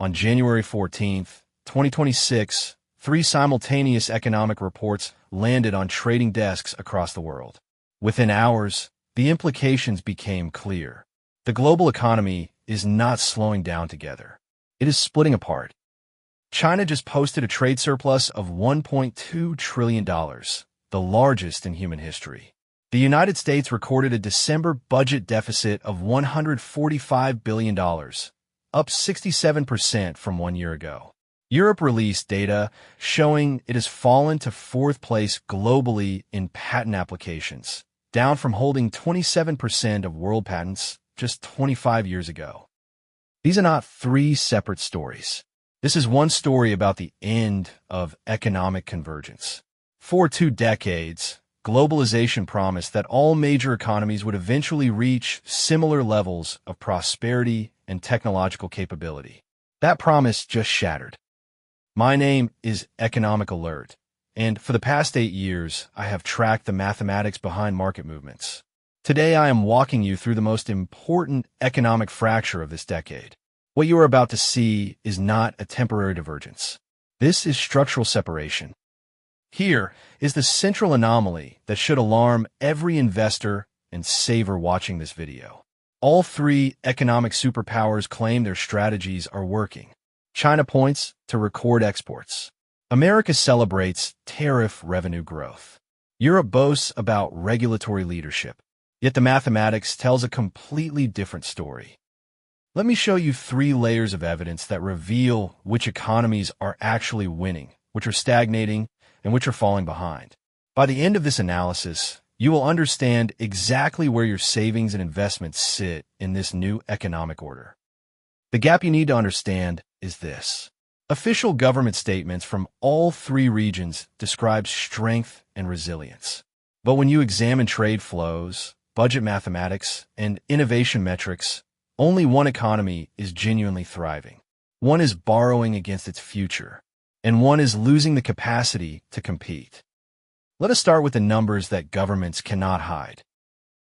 On January 14th, 2026, three simultaneous economic reports landed on trading desks across the world. Within hours, the implications became clear. The global economy is not slowing down together. It is splitting apart. China just posted a trade surplus of $1.2 trillion, the largest in human history. The United States recorded a December budget deficit of $145 billion, up 67% from 1 year ago. Europe released data showing it has fallen to fourth place globally in patent applications, down from holding 27% of world patents just 25 years ago. These are not three separate stories. This is one story about the end of economic convergence. For 2 decades, globalization promised that all major economies would eventually reach similar levels of prosperity and technological capability. That promise just shattered. My name is Economic Alert, and for the past 8 years, I have tracked the mathematics behind market movements. Today, I am walking you through the most important economic fracture of this decade. What you are about to see is not a temporary divergence. This is structural separation. Here is the central anomaly that should alarm every investor and saver watching this video. All three economic superpowers claim their strategies are working. China points to record exports. America celebrates tariff revenue growth. Europe boasts about regulatory leadership. Yet the mathematics tells a completely different story. Let me show you 3 layers of evidence that reveal which economies are actually winning, which are stagnating, and which are falling behind. By the end of this analysis, you will understand exactly where your savings and investments sit in this new economic order. The gap you need to understand is this. Official government statements from all 3 regions describe strength and resilience. But when you examine trade flows, budget mathematics, and innovation metrics, only one economy is genuinely thriving. One is borrowing against its future, and one is losing the capacity to compete. Let us start with the numbers that governments cannot hide.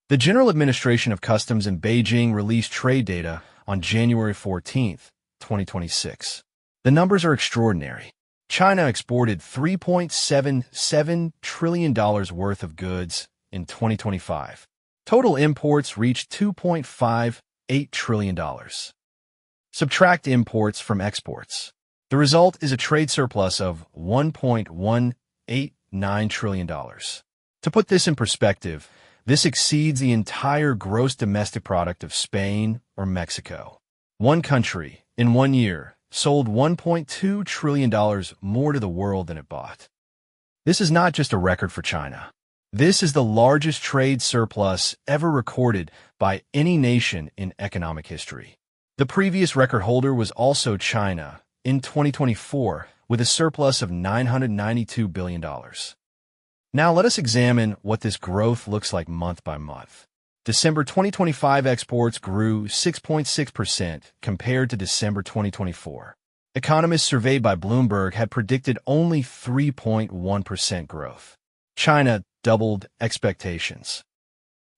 The General Administration of Customs in Beijing released trade data on January 14th, 2026. The numbers are extraordinary. China exported $3.77 trillion worth of goods in 2025. Total imports reached $2.58 trillion. Subtract imports from exports. The result is a trade surplus of $1.189 trillion. To put this in perspective, this exceeds the entire gross domestic product of Spain or Mexico. One country, in 1 year, sold $1.2 trillion more to the world than it bought. This is not just a record for China. This is the largest trade surplus ever recorded by any nation in economic history. The previous record holder was also China in 2024, with a surplus of $992 billion. Now let us examine what this growth looks like month by month. December 2025 exports grew 6.6% compared to December 2024. Economists surveyed by Bloomberg had predicted only 3.1% growth. China doubled expectations.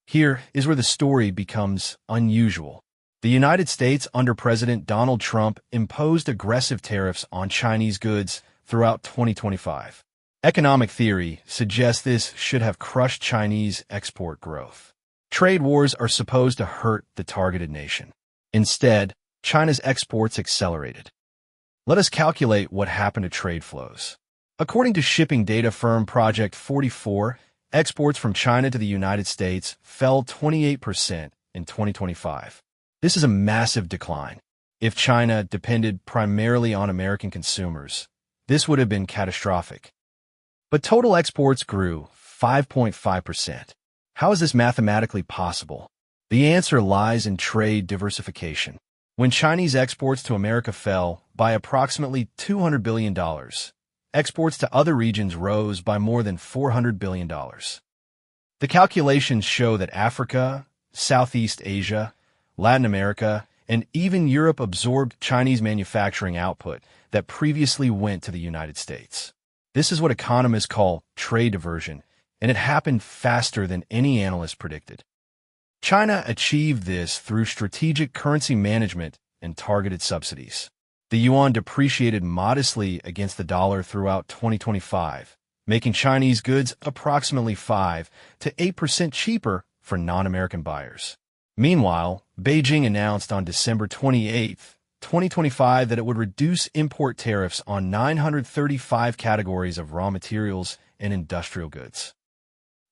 Here is where the story becomes unusual. The United States under President Donald Trump imposed aggressive tariffs on Chinese goods throughout 2025. Economic theory suggests this should have crushed Chinese export growth. Trade wars are supposed to hurt the targeted nation. Instead, China's exports accelerated. Let us calculate what happened to trade flows. According to shipping data firm Project 44, exports from China to the United States fell 28% in 2025. This is a massive decline. If China depended primarily on American consumers, this would have been catastrophic. But total exports grew 5.5%. How is this mathematically possible? The answer lies in trade diversification. When Chinese exports to America fell by approximately $200 billion, exports to other regions rose by more than $400 billion. The calculations show that Africa, Southeast Asia, Latin America, and even Europe absorbed Chinese manufacturing output that previously went to the United States. This is what economists call trade diversion, and it happened faster than any analyst predicted. China achieved this through strategic currency management and targeted subsidies. The yuan depreciated modestly against the dollar throughout 2025, making Chinese goods approximately 5 to 8% cheaper for non-American buyers. Meanwhile, Beijing announced on December 28, 2025 that it would reduce import tariffs on 935 categories of raw materials and industrial goods.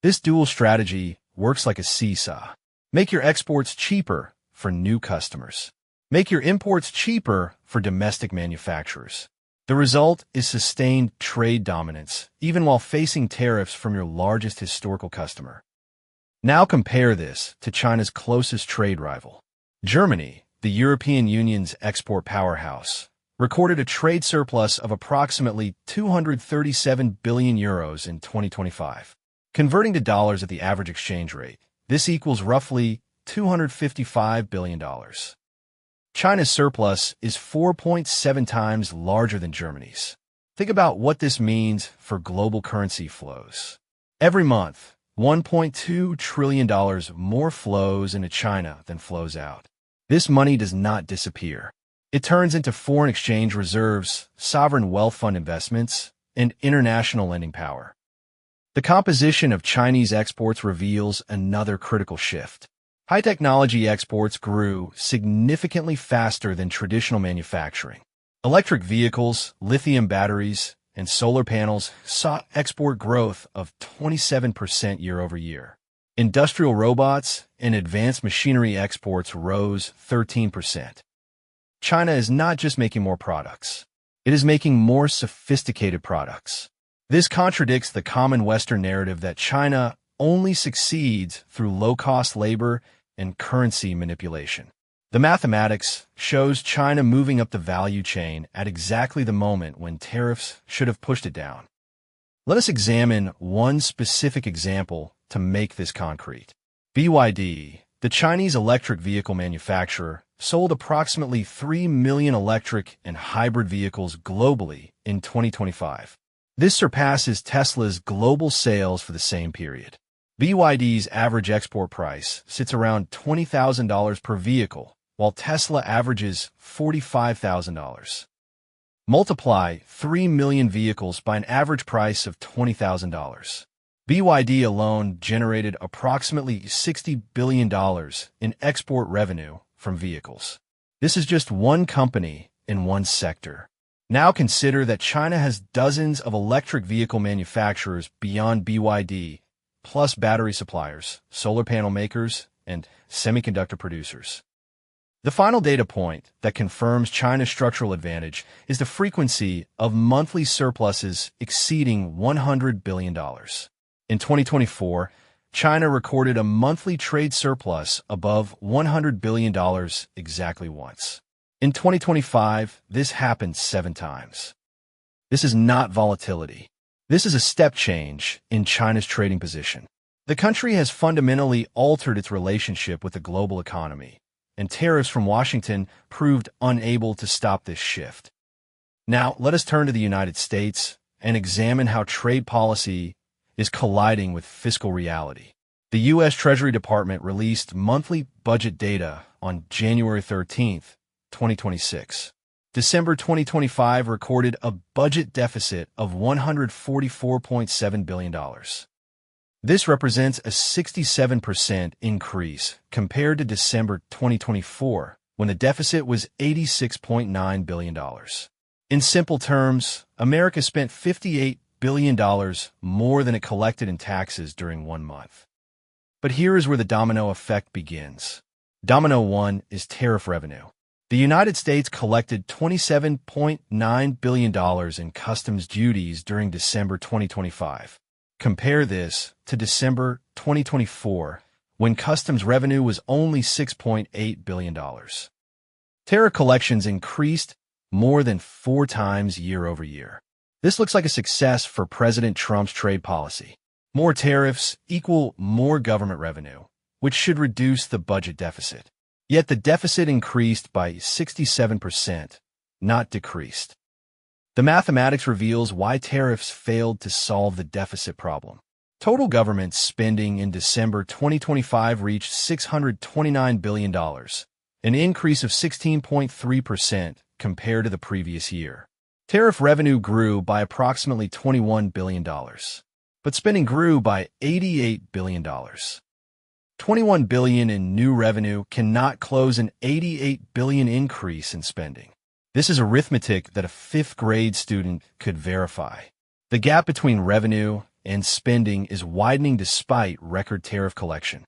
This dual strategy works like a seesaw. Make your exports cheaper for new customers. Make your imports cheaper for domestic manufacturers. The result is sustained trade dominance, even while facing tariffs from your largest historical customer. Now compare this to China's closest trade rival. Germany, the European Union's export powerhouse, recorded a trade surplus of approximately 237 billion euros in 2025. Converting to dollars at the average exchange rate, this equals roughly $255 billion. China's surplus is 4.7 times larger than Germany's. Think about what this means for global currency flows. Every month, $1.2 trillion more flows into China than flows out. This money does not disappear. It turns into foreign exchange reserves, sovereign wealth fund investments, and international lending power. The composition of Chinese exports reveals another critical shift. High-technology exports grew significantly faster than traditional manufacturing. Electric vehicles, lithium batteries, and solar panels saw export growth of 27% year-over-year. Industrial robots and advanced machinery exports rose 13%. China is not just making more products. It is making more sophisticated products. This contradicts the common Western narrative that China only succeeds through low-cost labor and currency manipulation. The mathematics shows China moving up the value chain at exactly the moment when tariffs should have pushed it down. Let us examine one specific example to make this concrete. BYD, the Chinese electric vehicle manufacturer, sold approximately 3 million electric and hybrid vehicles globally in 2025. This surpasses Tesla's global sales for the same period. BYD's average export price sits around $20,000 per vehicle, while Tesla averages $45,000. Multiply 3 million vehicles by an average price of $20,000. BYD alone generated approximately $60 billion in export revenue from vehicles. This is just one company in one sector. Now consider that China has dozens of electric vehicle manufacturers beyond BYD, plus battery suppliers, solar panel makers, and semiconductor producers. The final data point that confirms China's structural advantage is the frequency of monthly surpluses exceeding $100 billion. In 2024, China recorded a monthly trade surplus above $100 billion exactly once. In 2025, this happened 7 times. This is not volatility. This is a step change in China's trading position. The country has fundamentally altered its relationship with the global economy, and tariffs from Washington proved unable to stop this shift. Now, let us turn to the United States and examine how trade policy is colliding with fiscal reality. The U.S. Treasury Department released monthly budget data on January 13, 2026. December 2025 recorded a budget deficit of $144.7 billion. This represents a 67% increase compared to December 2024, when the deficit was $86.9 billion. In simple terms, America spent $58 billion more than it collected in taxes during 1 month. But here is where the domino effect begins. Domino 1 is tariff revenue. The United States collected $27.9 billion in customs duties during December 2025. Compare this to December 2024, when customs revenue was only $6.8 billion. Tariff collections increased more than 4 times year over year. This looks like a success for President Trump's trade policy. More tariffs equal more government revenue, which should reduce the budget deficit. Yet the deficit increased by 67%, not decreased. The mathematics reveals why tariffs failed to solve the deficit problem. Total government spending in December 2025 reached $629 billion, an increase of 16.3% compared to the previous year. Tariff revenue grew by approximately $21 billion, but spending grew by $88 billion. $21 billion in new revenue cannot close an $88 billion increase in spending. This is arithmetic that a fifth-grade student could verify. The gap between revenue and spending is widening despite record tariff collection.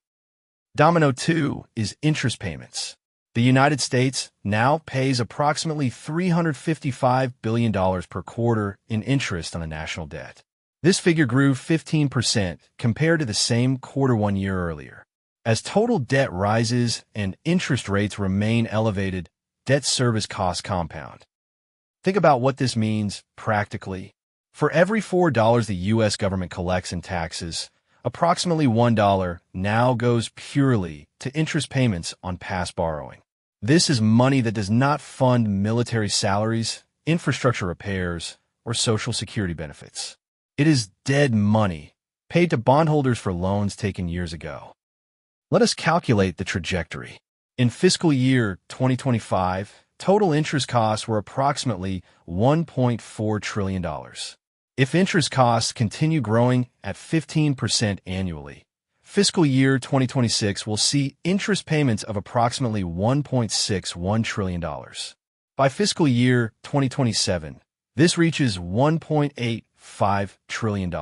Domino 2 is interest payments. The United States now pays approximately $355 billion per quarter in interest on the national debt. This figure grew 15% compared to the same quarter 1 year earlier. As total debt rises and interest rates remain elevated, debt service costs compound. Think about what this means practically. For every $4 the U.S. government collects in taxes, approximately $1 now goes purely to interest payments on past borrowing. This is money that does not fund military salaries, infrastructure repairs, or Social Security benefits. It is dead money, paid to bondholders for loans taken years ago. Let us calculate the trajectory. In fiscal year 2025, total interest costs were approximately $1.4 trillion. If interest costs continue growing at 15% annually, fiscal year 2026 will see interest payments of approximately $1.61 trillion. By fiscal year 2027, this reaches $1.85 trillion.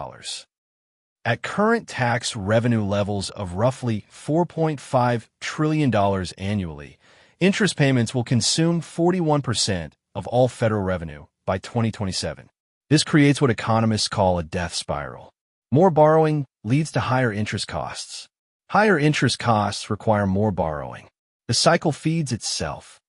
At current tax revenue levels of roughly $4.5 trillion annually, interest payments will consume 41% of all federal revenue by 2027. This creates what economists call a death spiral. More borrowing leads to higher interest costs. Higher interest costs require more borrowing. The cycle feeds itself.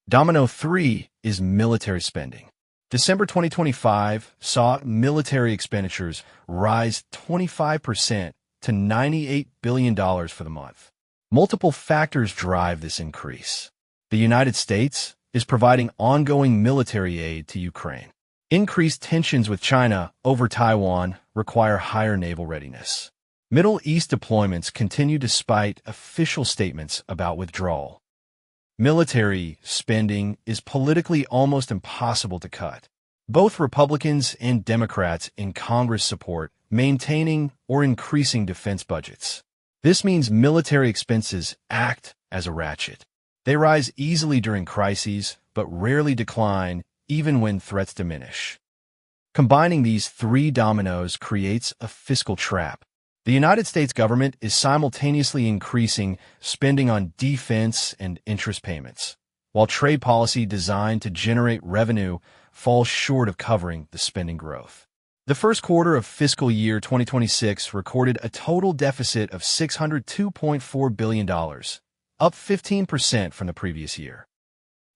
Domino 3 is military spending. December 2025 saw military expenditures rise 25% to $98 billion for the month. Multiple factors drive this increase. The United States is providing ongoing military aid to Ukraine. Increased tensions with China over Taiwan require higher naval readiness. Middle East deployments continue despite official statements about withdrawal. Military spending is politically almost impossible to cut. Both Republicans and Democrats in Congress support maintaining or increasing defense budgets. This means military expenses act as a ratchet. They rise easily during crises, but rarely decline even when threats diminish. Combining these three dominoes creates a fiscal trap. The United States government is simultaneously increasing spending on defense and interest payments, while trade policy designed to generate revenue falls short of covering the spending growth. The first quarter of fiscal year 2026 recorded a total deficit of $602.4 billion, up 15% from the previous year.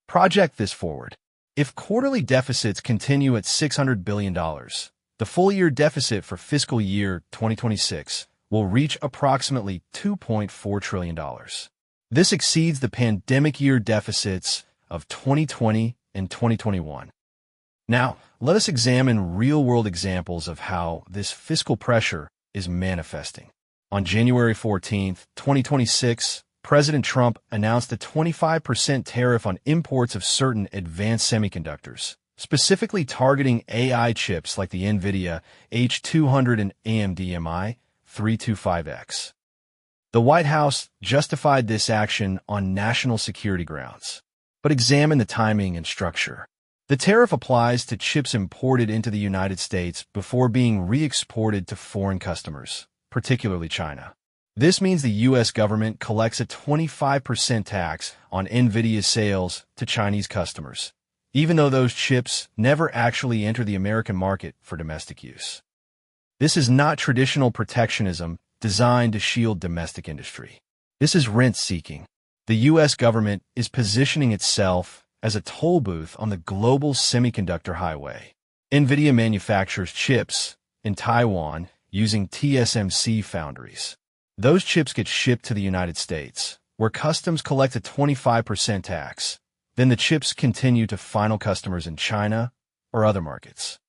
Project this forward. If quarterly deficits continue at $600 billion, the full-year deficit for fiscal year 2026 will reach approximately $2.4 trillion. This exceeds the pandemic year deficits of 2020 and 2021. Now, let us examine real-world examples of how this fiscal pressure is manifesting. On January 14, 2026, President Trump announced a 25% tariff on imports of certain advanced semiconductors, specifically targeting AI chips like the NVIDIA H200 and AMD MI325X. The White House justified this action on national security grounds. But examine the timing and structure. The tariff applies to chips imported into the United States before being re-exported to foreign customers, particularly China. This means the U.S. government collects a 25% tax on NVIDIA sales to Chinese customers, even though those chips never actually enter the American market for domestic use. This is not traditional protectionism designed to shield domestic industry. This is rent-seeking. The U.S. government is positioning itself as a toll booth on the global semiconductor highway. NVIDIA manufactures chips in Taiwan using TSMC foundries. Those chips get shipped to the United States, where customs collect a 25% tax. Then the chips continue to final customers in China or other markets.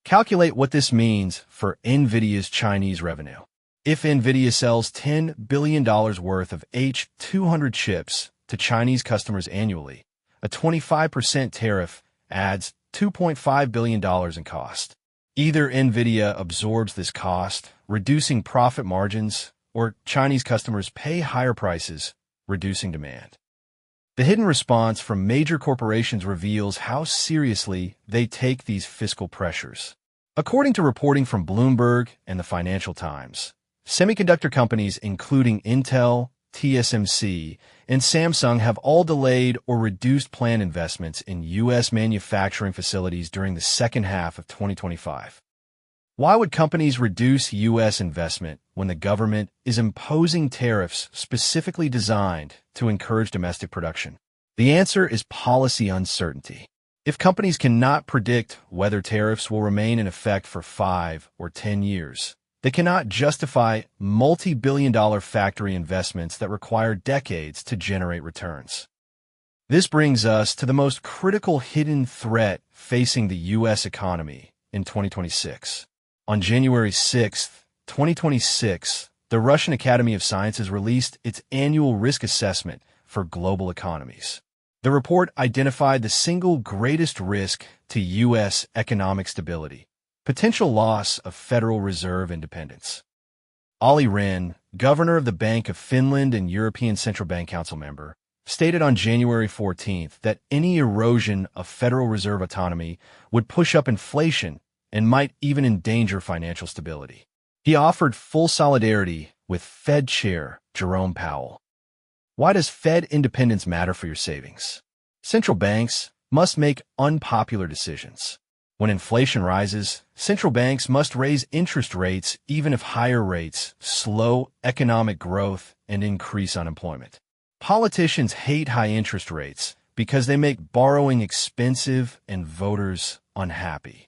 Calculate what this means for NVIDIA's Chinese revenue. If NVIDIA sells $10 billion worth of H200 chips to Chinese customers annually, A 25% tariff adds $2.5 billion in cost. Either NVIDIA absorbs this cost, reducing profit margins, or Chinese customers pay higher prices, reducing demand. The hidden response from major corporations reveals how seriously they take these fiscal pressures. According to reporting from Bloomberg and the Financial Times, semiconductor companies including Intel, TSMC, and Samsung have all delayed or reduced planned investments in U.S. manufacturing facilities during the second half of 2025. Why would companies reduce U.S. investment when the government is imposing tariffs specifically designed to encourage domestic production? The answer is policy uncertainty. If companies cannot predict whether tariffs will remain in effect for 5 or 10 years, they cannot justify multi-billion-dollar factory investments that require decades to generate returns. This brings us to the most critical hidden threat facing the U.S. economy in 2026. On January 6, 2026, the Russian Academy of Sciences released its annual risk assessment for global economies. The report identified the single greatest risk to U.S. economic stability: potential loss of Federal Reserve independence. Olli Rehn, governor of the Bank of Finland and European Central Bank Council member, stated on January 14th that any erosion of Federal Reserve autonomy would push up inflation and might even endanger financial stability. He offered full solidarity with Fed Chair Jerome Powell. Why does Fed independence matter for your savings? Central banks must make unpopular decisions. When inflation rises, central banks must raise interest rates even if higher rates slow economic growth and increase unemployment. Politicians hate high interest rates because they make borrowing expensive and voters unhappy.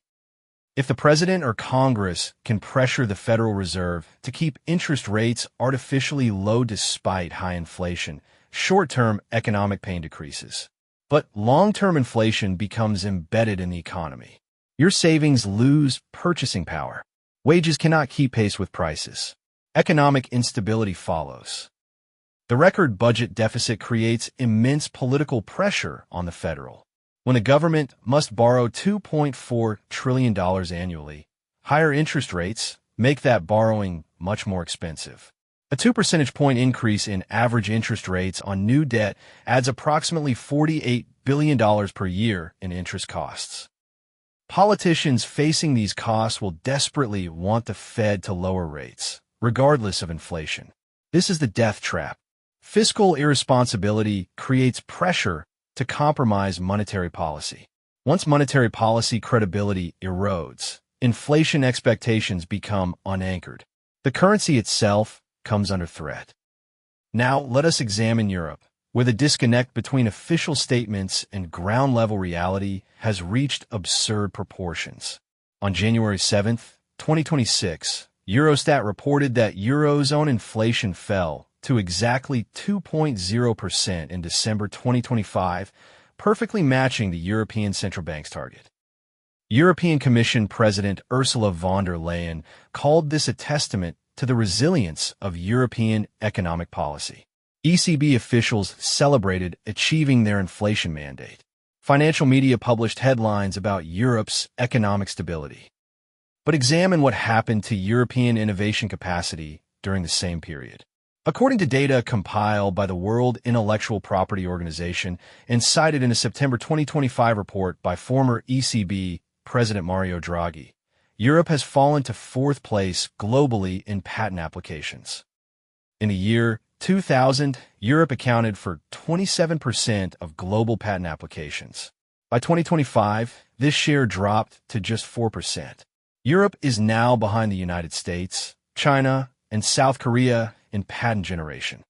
If the president or Congress can pressure the Federal Reserve to keep interest rates artificially low despite high inflation, short-term economic pain decreases. But long-term inflation becomes embedded in the economy. Your savings lose purchasing power. Wages cannot keep pace with prices. Economic instability follows. The record budget deficit creates immense political pressure on the federal. When the government must borrow $2.4 trillion annually, higher interest rates make that borrowing much more expensive. A 2 percentage point increase in average interest rates on new debt adds approximately $48 billion per year in interest costs. Politicians facing these costs will desperately want the Fed to lower rates, regardless of inflation. This is the death trap. Fiscal irresponsibility creates pressure to compromise monetary policy. Once monetary policy credibility erodes, inflation expectations become unanchored. The currency itself comes under threat. Now, let us examine Europe, where the disconnect between official statements and ground-level reality has reached absurd proportions. On January 7, 2026, Eurostat reported that Eurozone inflation fell to exactly 2.0% in December 2025, perfectly matching the European Central Bank's target. European Commission President Ursula von der Leyen called this a testament to the resilience of European economic policy. ECB officials celebrated achieving their inflation mandate. Financial media published headlines about Europe's economic stability. But examine what happened to European innovation capacity during the same period. According to data compiled by the World Intellectual Property Organization and cited in a September 2025 report by former ECB President Mario Draghi, Europe has fallen to 4th place globally in patent applications. In the year 2000, Europe accounted for 27% of global patent applications. By 2025, this share dropped to just 4%. Europe is now behind the United States, China, and South Korea in patent generation.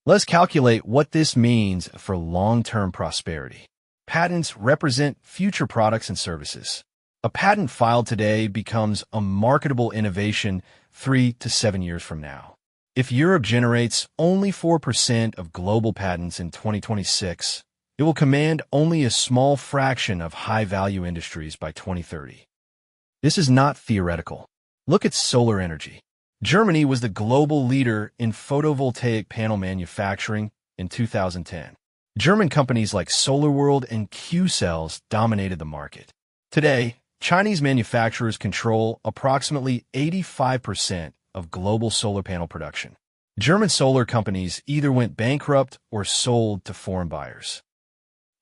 Let's calculate what this means for long-term prosperity. Patents represent future products and services. A patent filed today becomes a marketable innovation 3 to 7 years from now. If Europe generates only 4% of global patents in 2026, it will command only a small fraction of high-value industries by 2030. This is not theoretical. Look at solar energy. Germany was the global leader in photovoltaic panel manufacturing in 2010. German companies like SolarWorld and Q-Cells dominated the market. Today, Chinese manufacturers control approximately 85% of global solar panel production. German solar companies either went bankrupt or sold to foreign buyers.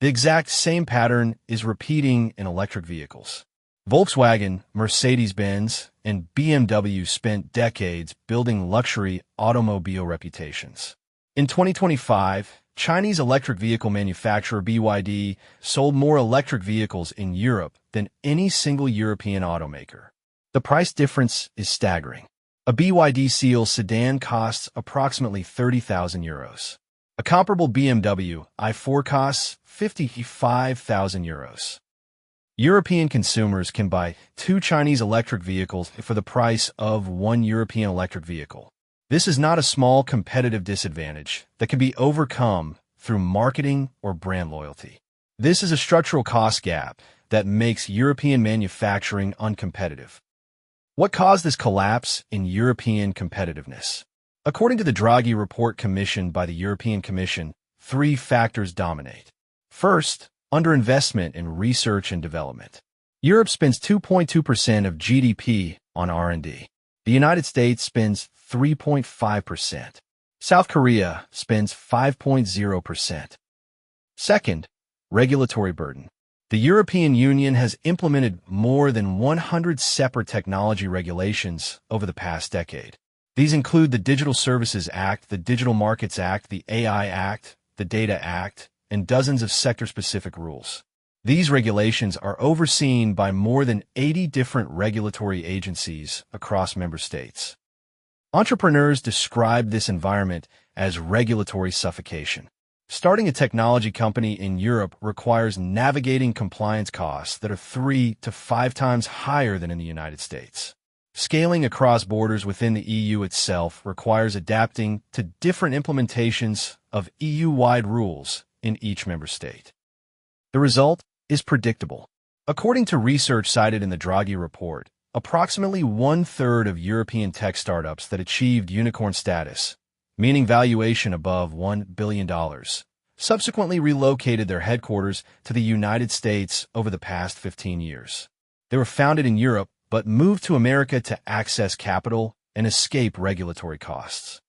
The exact same pattern is repeating in electric vehicles. Volkswagen, Mercedes-Benz, and BMW spent decades building luxury automobile reputations. In 2025, Chinese electric vehicle manufacturer BYD sold more electric vehicles in Europe than any single European automaker. The price difference is staggering. A BYD Seal sedan costs approximately €30,000. A comparable BMW i4 costs €55,000. European consumers can buy 2 Chinese electric vehicles for the price of 1 European electric vehicle. This is not a small competitive disadvantage that can be overcome through marketing or brand loyalty. This is a structural cost gap that makes European manufacturing uncompetitive. What caused this collapse in European competitiveness? According to the Draghi report commissioned by the European Commission, 3 factors dominate. First, underinvestment in research and development. Europe spends 2.2% of GDP on R&D. The United States spends 3.5%. South Korea spends 5.0%. Second, regulatory burden. The European Union has implemented more than 100 separate technology regulations over the past decade. These include the Digital Services Act, the Digital Markets Act, the AI Act, the Data Act, and dozens of sector-specific rules. These regulations are overseen by more than 80 different regulatory agencies across member states. Entrepreneurs describe this environment as regulatory suffocation. Starting a technology company in Europe requires navigating compliance costs that are 3 to 5 times higher than in the United States. Scaling across borders within the EU itself requires adapting to different implementations of EU-wide rules in each member state. The result is predictable. According to research cited in the Draghi report, approximately 1/3 of European tech startups that achieved unicorn status, meaning valuation above $1 billion, subsequently relocated their headquarters to the United States over the past 15 years. They were founded in Europe, but moved to America to access capital and escape regulatory costs.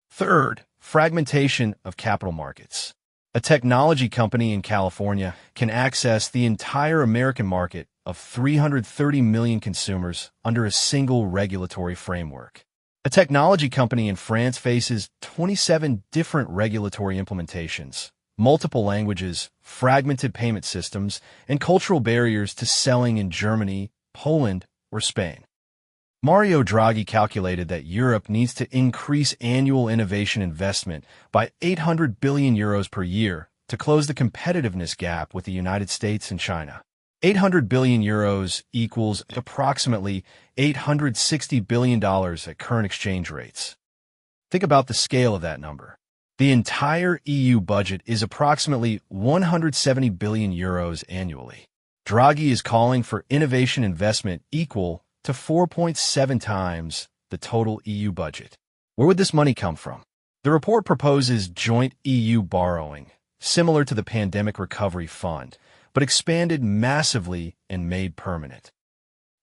Third, fragmentation of capital markets. A technology company in California can access the entire American market of 330 million consumers under a single regulatory framework. A technology company in France faces 27 different regulatory implementations, multiple languages, fragmented payment systems, and cultural barriers to selling in Germany, Poland, or Spain. Mario Draghi calculated that Europe needs to increase annual innovation investment by €800 billion per year to close the competitiveness gap with the United States and China. €800 billion equals approximately $860 billion at current exchange rates. Think about the scale of that number. The entire EU budget is approximately €170 billion annually. Draghi is calling for innovation investment equal to 4.7 times the total EU budget. Where would this money come from? The report proposes joint EU borrowing, similar to the Pandemic Recovery Fund, but expanded massively and made permanent.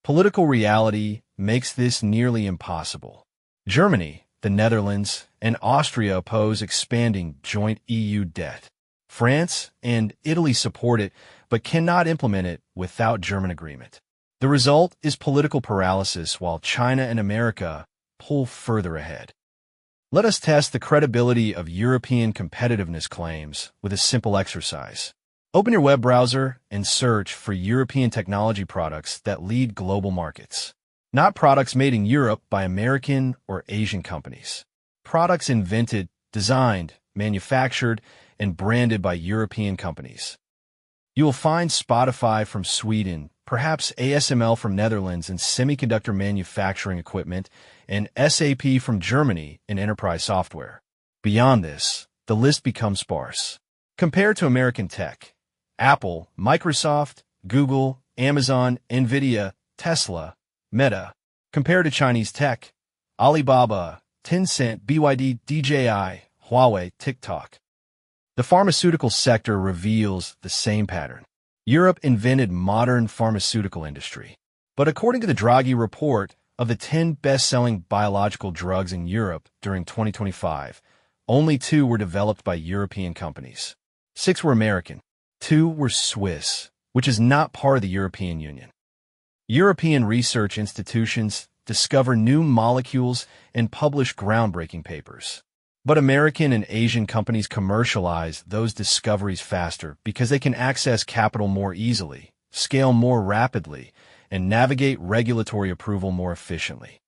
Political reality makes this nearly impossible. Germany, the Netherlands, and Austria oppose expanding joint EU debt. France and Italy support it, but cannot implement it without German agreement. The result is political paralysis while China and America pull further ahead. Let us test the credibility of European competitiveness claims with a simple exercise. Open your web browser and search for European technology products that lead global markets. Not products made in Europe by American or Asian companies. Products invented, designed, manufactured, and branded by European companies. You will find Spotify from Sweden, perhaps ASML from Netherlands in semiconductor manufacturing equipment, and SAP from Germany in enterprise software. Beyond this, the list becomes sparse. Compared to American tech, Apple, Microsoft, Google, Amazon, Nvidia, Tesla, Meta. Compared to Chinese tech, Alibaba, Tencent, BYD, DJI, Huawei, TikTok. The pharmaceutical sector reveals the same pattern. Europe invented modern pharmaceutical industry. But according to the Draghi report of the 10 best-selling biological drugs in Europe during 2025, only 2 were developed by European companies. 6 were American. 2 were Swiss, which is not part of the European Union. European research institutions discover new molecules and publish groundbreaking papers. But American and Asian companies commercialize those discoveries faster because they can access capital more easily, scale more rapidly, and navigate regulatory approval more efficiently.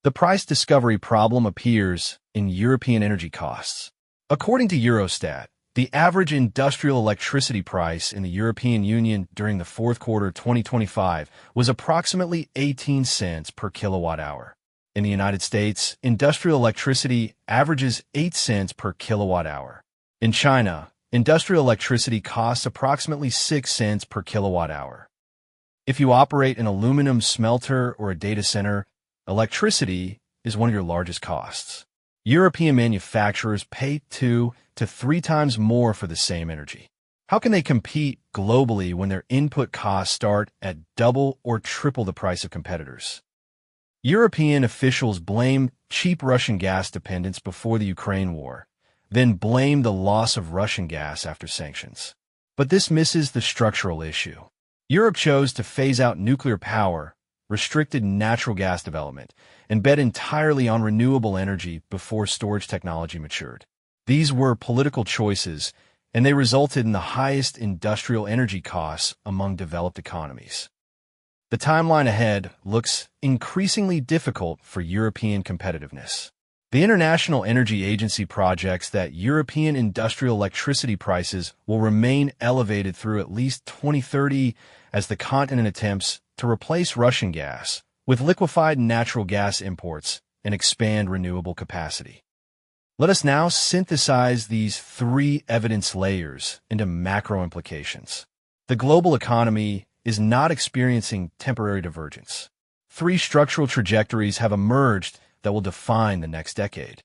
The price discovery problem appears in European energy costs. According to Eurostat, the average industrial electricity price in the European Union during the fourth quarter 2025 was approximately 18 cents per kilowatt hour. In the United States, industrial electricity averages 8 cents per kilowatt hour. In China, industrial electricity costs approximately 6 cents per kilowatt hour. If you operate an aluminum smelter or a data center, electricity is one of your largest costs. European manufacturers pay 2 to 3 times more for the same energy. How can they compete globally when their input costs start at double or triple the price of competitors? European officials blame cheap Russian gas dependence before the Ukraine war, then blame the loss of Russian gas after sanctions. But this misses the structural issue. Europe chose to phase out nuclear power, restricted natural gas development, and bet entirely on renewable energy before storage technology matured. These were political choices, and they resulted in the highest industrial energy costs among developed economies. The timeline ahead looks increasingly difficult for European competitiveness. The International Energy Agency projects that European industrial electricity prices will remain elevated through at least 2030 as the continent attempts to replace Russian gas with liquefied natural gas imports and expand renewable capacity. Let us now synthesize these 3 evidence layers into macro implications. The global economy is not experiencing temporary divergence. 3 structural trajectories have emerged that will define the next decade.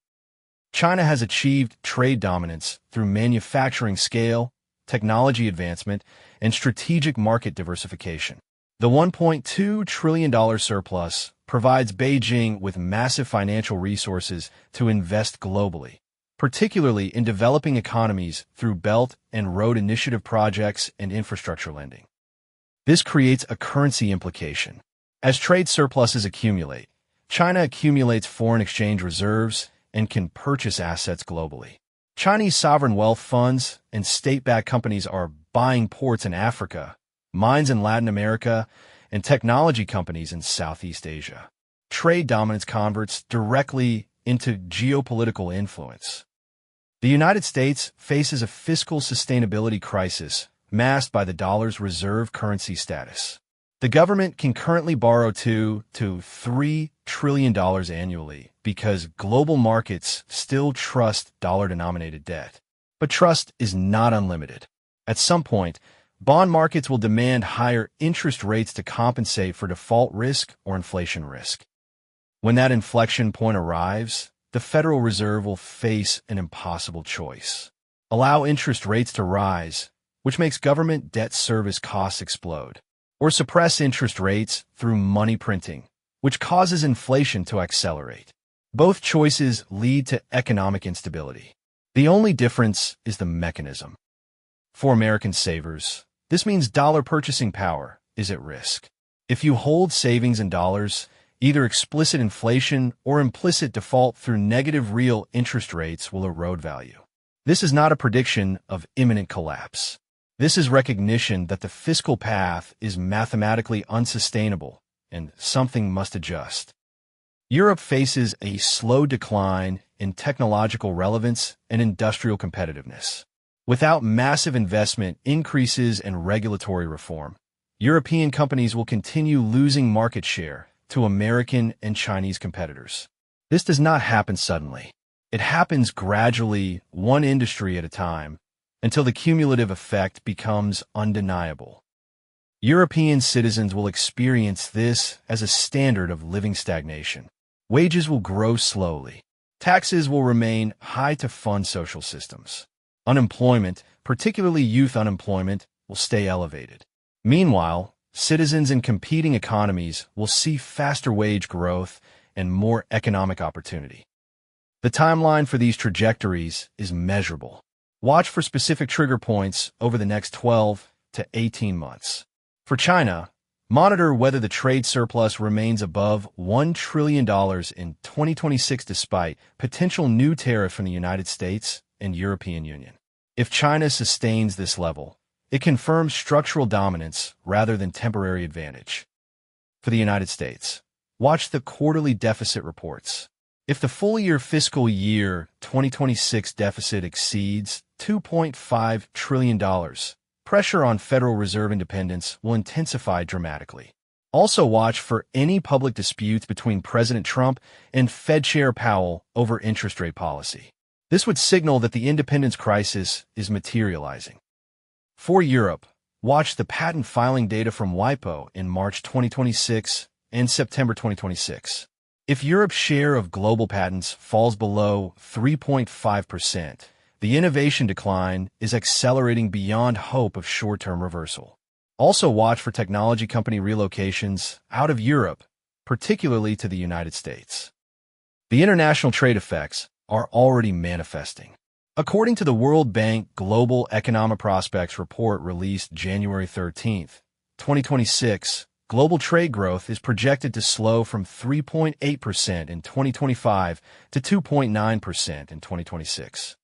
China has achieved trade dominance through manufacturing scale, technology advancement, and strategic market diversification. The $1.2 trillion surplus provides Beijing with massive financial resources to invest globally, particularly in developing economies through Belt and Road Initiative projects and infrastructure lending. This creates a currency implication. As trade surpluses accumulate, China accumulates foreign exchange reserves and can purchase assets globally. Chinese sovereign wealth funds and state-backed companies are buying ports in Africa, mines in Latin America, and technology companies in Southeast Asia. Trade dominance converts directly into geopolitical influence. The United States faces a fiscal sustainability crisis masked by the dollar's reserve currency status. The government can currently borrow $2 to $3 trillion annually because global markets still trust dollar-denominated debt. But trust is not unlimited. At some point, bond markets will demand higher interest rates to compensate for default risk or inflation risk. When that inflection point arrives, the Federal Reserve will face an impossible choice. Allow interest rates to rise, which makes government debt service costs explode, or suppress interest rates through money printing, which causes inflation to accelerate. Both choices lead to economic instability. The only difference is the mechanism. For American savers, this means dollar purchasing power is at risk. If you hold savings in dollars, either explicit inflation or implicit default through negative real interest rates will erode value. This is not a prediction of imminent collapse. This is recognition that the fiscal path is mathematically unsustainable and something must adjust. Europe faces a slow decline in technological relevance and industrial competitiveness. Without massive investment, increases, and regulatory reform, European companies will continue losing market share to American and Chinese competitors. This does not happen suddenly. It happens gradually, one industry at a time, until the cumulative effect becomes undeniable. European citizens will experience this as a standard of living stagnation. Wages will grow slowly. Taxes will remain high to fund social systems. Unemployment, particularly youth unemployment, will stay elevated. Meanwhile, citizens in competing economies will see faster wage growth and more economic opportunity. The timeline for these trajectories is measurable. Watch for specific trigger points over the next 12 to 18 months. For China, monitor whether the trade surplus remains above $1 trillion in 2026 despite potential new tariff from the United States and European Union. If China sustains this level, it confirms structural dominance rather than temporary advantage. For the United States, watch the quarterly deficit reports. If the full-year fiscal year 2026 deficit exceeds $2.5 trillion, pressure on Federal Reserve independence will intensify dramatically. Also watch for any public disputes between President Trump and Fed Chair Powell over interest rate policy. This would signal that the independence crisis is materializing. For Europe, watch the patent filing data from WIPO in March 2026 and September 2026. If Europe's share of global patents falls below 3.5%, the innovation decline is accelerating beyond hope of short-term reversal. Also watch for technology company relocations out of Europe, particularly to the United States. The international trade effects are already manifesting. According to the World Bank Global Economic Prospects Report released January 13, 2026, global trade growth is projected to slow from 3.8% in 2025 to 2.9% in 2026.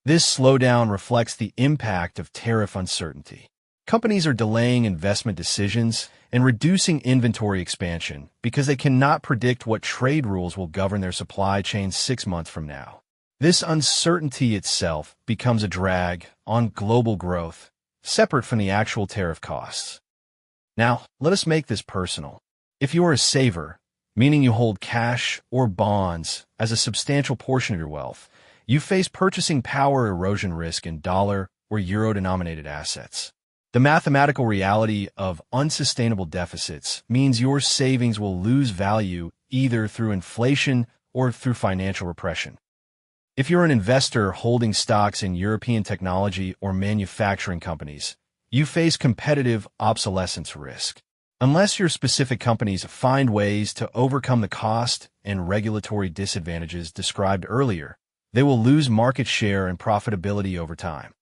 This slowdown reflects the impact of tariff uncertainty. Companies are delaying investment decisions and reducing inventory expansion because they cannot predict what trade rules will govern their supply chains 6 months from now. This uncertainty itself becomes a drag on global growth, separate from the actual tariff costs. Now, let us make this personal. If you are a saver, meaning you hold cash or bonds as a substantial portion of your wealth, you face purchasing power erosion risk in dollar or euro-denominated assets. The mathematical reality of unsustainable deficits means your savings will lose value either through inflation or through financial repression. If you're an investor holding stocks in European technology or manufacturing companies, you face competitive obsolescence risk. Unless your specific companies find ways to overcome the cost and regulatory disadvantages described earlier, they will lose market share and profitability over time.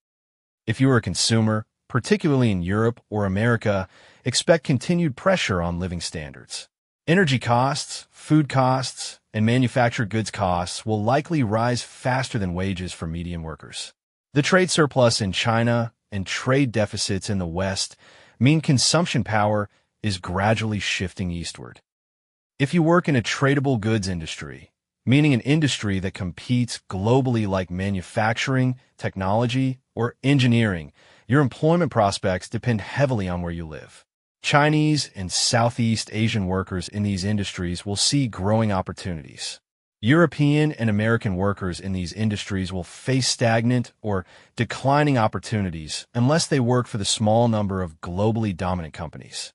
If you are a consumer, particularly in Europe or America, expect continued pressure on living standards. Energy costs, food costs, and manufactured goods costs will likely rise faster than wages for median workers. The trade surplus in China and trade deficits in the West mean consumption power is gradually shifting eastward. If you work in a tradable goods industry, meaning an industry that competes globally like manufacturing, technology, or engineering, your employment prospects depend heavily on where you live. Chinese and Southeast Asian workers in these industries will see growing opportunities. European and American workers in these industries will face stagnant or declining opportunities unless they work for the small number of globally dominant companies.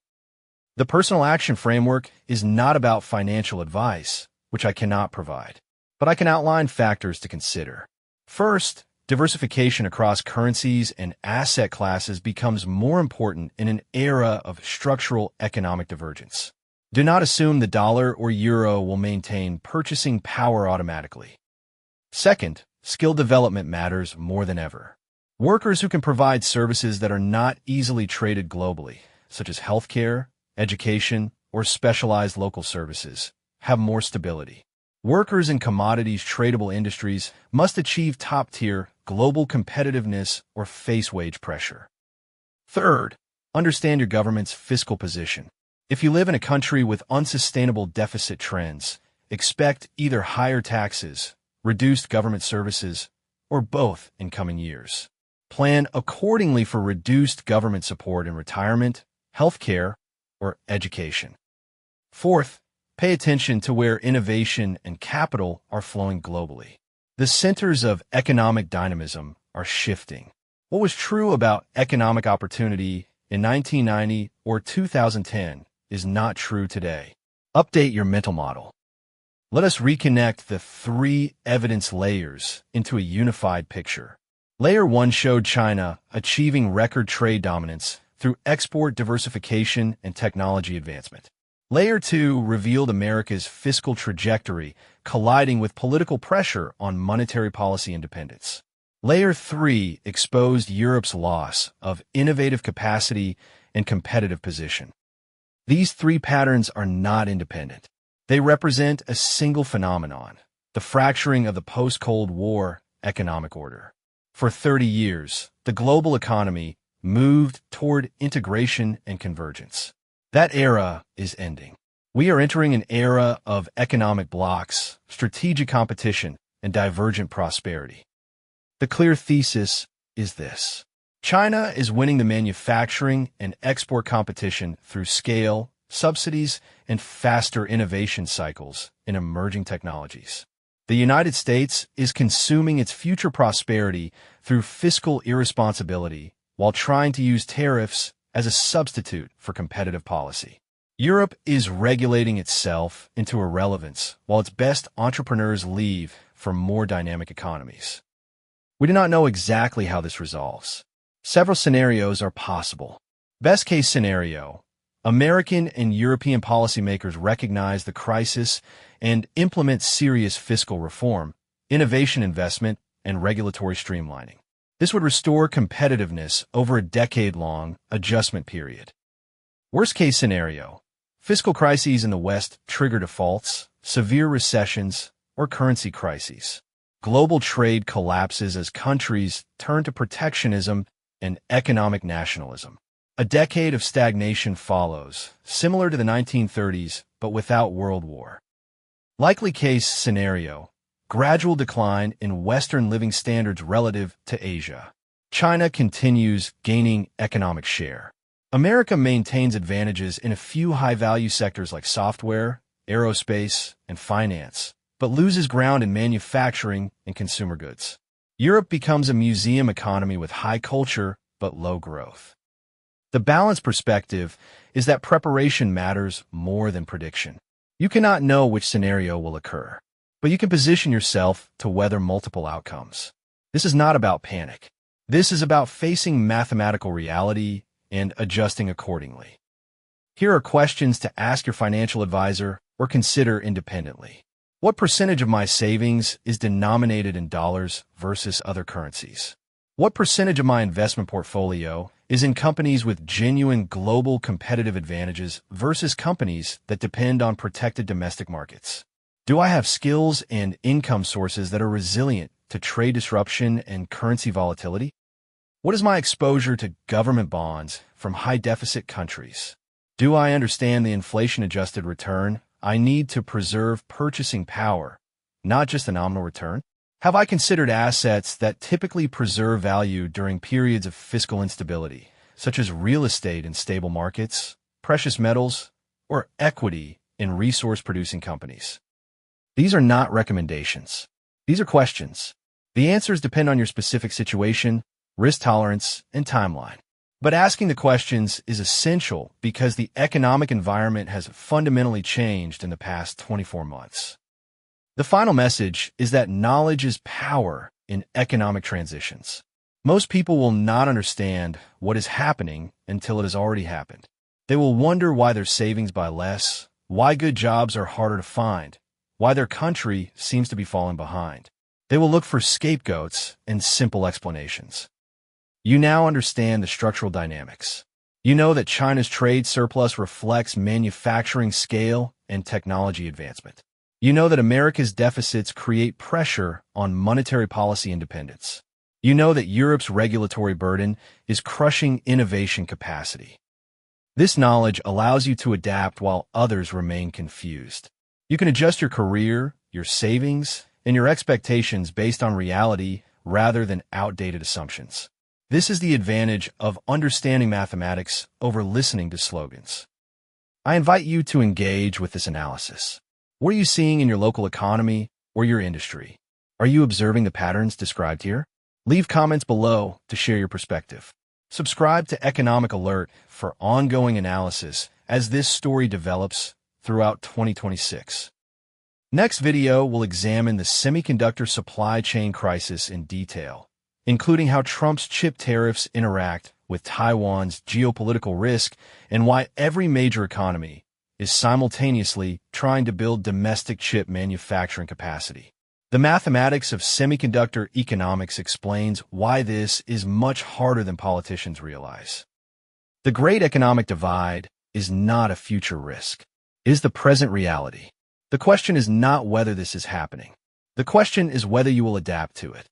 The personal action framework is not about financial advice, which I cannot provide, but I can outline factors to consider. First, diversification across currencies and asset classes becomes more important in an era of structural economic divergence. Do not assume the dollar or euro will maintain purchasing power automatically. Second, skill development matters more than ever. Workers who can provide services that are not easily traded globally, such as healthcare, education, or specialized local services, have more stability. Workers in commodities tradable industries must achieve top-tier global competitiveness or face wage pressure. Third, understand your government's fiscal position. If you live in a country with unsustainable deficit trends, expect either higher taxes, reduced government services, or both in coming years. Plan accordingly for reduced government support in retirement, healthcare, or education. Fourth, pay attention to where innovation and capital are flowing globally. The centers of economic dynamism are shifting. What was true about economic opportunity in 1990 or 2010 is not true today. Update your mental model. Let us reconnect the three evidence layers into a unified picture. Layer 1 showed China achieving record trade dominance through export diversification and technology advancement. Layer 2 revealed America's fiscal trajectory colliding with political pressure on monetary policy independence. Layer 3 exposed Europe's loss of innovative capacity and competitive position. These three patterns are not independent. They represent a single phenomenon, the fracturing of the post-Cold War economic order. For 30 years, the global economy moved toward integration and convergence. That era is ending. We are entering an era of economic blocks, strategic competition, and divergent prosperity. The clear thesis is this. China is winning the manufacturing and export competition through scale, subsidies, and faster innovation cycles in emerging technologies. The United States is consuming its future prosperity through fiscal irresponsibility while trying to use tariffs as a substitute for competitive policy. Europe is regulating itself into irrelevance while its best entrepreneurs leave for more dynamic economies. We do not know exactly how this resolves. Several scenarios are possible. Best case scenario, American and European policymakers recognize the crisis and implement serious fiscal reform, innovation investment, and regulatory streamlining. This would restore competitiveness over a decade-long adjustment period. Worst-case scenario, fiscal crises in the West trigger defaults, severe recessions, or currency crises. Global trade collapses as countries turn to protectionism and economic nationalism. A decade of stagnation follows, similar to the 1930s, but without World War. Likely case scenario, gradual decline in Western living standards relative to Asia. China continues gaining economic share. America maintains advantages in a few high-value sectors like software, aerospace, and finance, but loses ground in manufacturing and consumer goods. Europe becomes a museum economy with high culture but low growth. The balanced perspective is that preparation matters more than prediction. You cannot know which scenario will occur, but you can position yourself to weather multiple outcomes. This is not about panic. This is about facing mathematical reality and adjusting accordingly. Here are questions to ask your financial advisor or consider independently. What percentage of my savings is denominated in dollars versus other currencies? What percentage of my investment portfolio is in companies with genuine global competitive advantages versus companies that depend on protected domestic markets? Do I have skills and income sources that are resilient to trade disruption and currency volatility? What is my exposure to government bonds from high-deficit countries? Do I understand the inflation-adjusted return I need to preserve purchasing power, not just the nominal return? Have I considered assets that typically preserve value during periods of fiscal instability, such as real estate in stable markets, precious metals, or equity in resource-producing companies? These are not recommendations. These are questions. The answers depend on your specific situation, risk tolerance, and timeline. But asking the questions is essential because the economic environment has fundamentally changed in the past 24 months. The final message is that knowledge is power in economic transitions. Most people will not understand what is happening until it has already happened. They will wonder why their savings buy less, why good jobs are harder to find, why their country seems to be falling behind. They will look for scapegoats and simple explanations. You now understand the structural dynamics. You know that China's trade surplus reflects manufacturing scale and technology advancement. You know that America's deficits create pressure on monetary policy independence. You know that Europe's regulatory burden is crushing innovation capacity. This knowledge allows you to adapt while others remain confused. You can adjust your career, your savings, and your expectations based on reality rather than outdated assumptions. This is the advantage of understanding mathematics over listening to slogans. I invite you to engage with this analysis. What are you seeing in your local economy or your industry? Are you observing the patterns described here? Leave comments below to share your perspective. Subscribe to Economic Alert for ongoing analysis as this story develops throughout 2026. Next video will examine the semiconductor supply chain crisis in detail, including how Trump's chip tariffs interact with Taiwan's geopolitical risk and why every major economy is simultaneously trying to build domestic chip manufacturing capacity. The mathematics of semiconductor economics explains why this is much harder than politicians realize. The Great Economic Divide is not a future risk. It is the present reality. The question is not whether this is happening. The question is whether you will adapt to it.